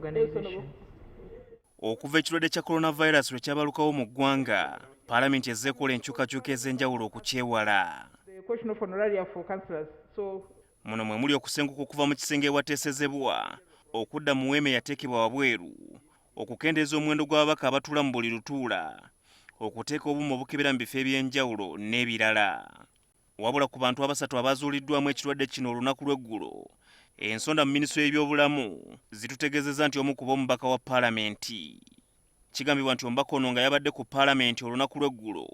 organization. Okuva ekirwadde kya coronavirus lwe kyabalukawo mu ggwanga, Paalamenti ezze kola enkyukakyuka ez'enjawulo okukyewala. Muno mwe muli okusenguka okuva mu kisenge ewateesezebwa, okudda mu weema eyateekebwa wabweru, okukendeeza omuwendo gw'ababaka abatuula mu buli lutuula, okuteeka obuuma obukebera mu bifo eby'enjawulo n'ebirala. Wabula ku bantu abasatu abaazuuliddwamu ekirwadde kino olunaku lw'eggulo, ensonda mu minisitule y'ebyobulamu zitutegeezezza nti omu ku b'omubaka wa Paalamenti. Kigambibwa nti omubaka ono nga yabadde ku Paalamenti olunaku lw'eggulo,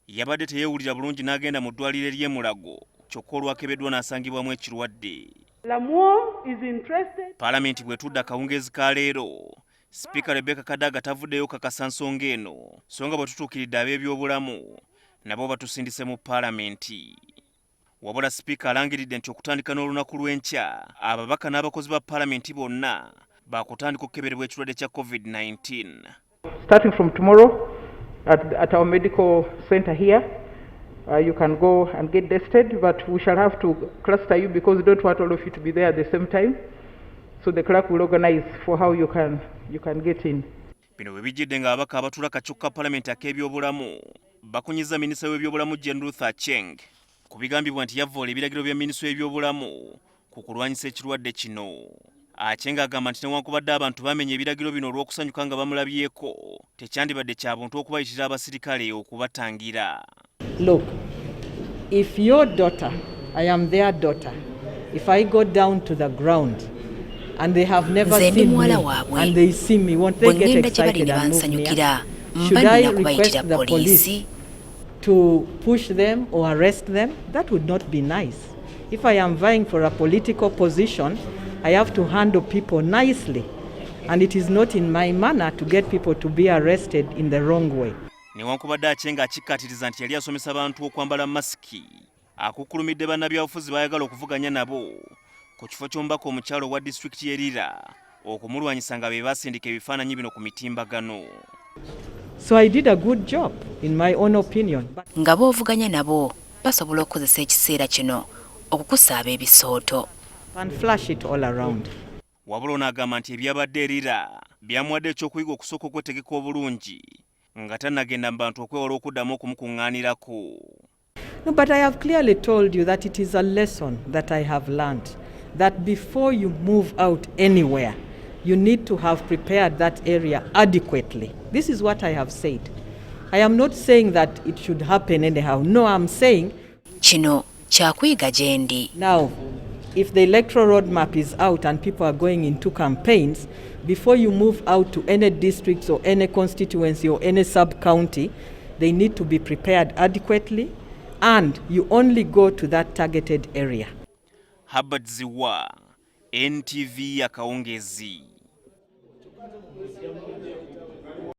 yabadde teyeewulira bulungi n'agenda mu ddwaliro ery'e Mulago, kyokka olwakebeddwa n'asangibwamu ekirwadde. Paalamenti bw'etudde akawungeezi ka leero, Sipiika Rebecca Kadaga tavuddeyo kakasa nsonga eno, so nga bwe tutuukiridde ab'ebyobulamu nabo batusindise mu Paalamenti. Wabula Sipiika alangiridde nti okutandika n'olunaku lw'enkya, ababaka n'abakozi ba Paalamenti bonna baakutandika okukeberebwa ekirwadde kya COVID-19. Starting from tomorrow at our medical center here, you can go and get tested, but we shall have to cluster you because we don't want all of you to be there at the same time. So the clerk will organize for how you can get in. Bino bwe bijjidde nga ababaka abatuula kakyokka Paalamenti ak'ebyobulamu bakunyiza minisita w'ebyobulamu Jane Ruth Aceng ku bigambibwa nti yavvoola ebiragiro bya minisita w'ebyobulamu ku kulwanyisa ekirwadde kino. Aceng agamba nti newankubadde abantu bamenya ebiragiro bino olw'okusanyuka nga bamulabyeko, tekyandibadde kya buntu okubayitira abasirikale okubatangira. Look, if your daughter, I am their daughter, if I go down to the ground and they have never seen me and they see me, won't they get excited and move near? Should I request the police to push them or arrest them? That would not be nice. If I am vying for a political position, I have to handle people nicely, and it is not in my manner to get people to be arrested in the wrong way. Newankubadde Aceng akikkaatiriza nti yali asomesa abantu okwambala masiki, akukkulumidde bannabyabufuzi baayagala okuvuganya nabo ku kifo ky'omubaka omukyalo wa disitulikiti y'Erira okumulwanyisa nga be baasindika ebifaananyi bino ku mitimbagano. So I did a good job in my own opinion. Nga boovuganya nabo basobola okukozesa ekiseera kino okukusaaba ebisooto. And flash it all around. Wabula onagamba nti ebyabadde Erira byamuwadde ekyokuyiga okusooka okwetegeka obulungi nga tannagenda mu bantu okwewala okuddamu okumukuŋŋaanirako. No, but I have clearly told you that it is a lesson that I have learned, that before you move out anywhere, you need to have prepared that area adequately. This is what I have said. I am not saying that it should happen anyhow. No, I'm saying kino kyakuyiga gye ndi. Now, if the electoral roadmap is out and people are going into campaigns, before you move out to any districts or any constituency or any sub-county, they need to be prepared adequately, and you only go to that targeted area. Habad Ziwa, NTV Akawungezi.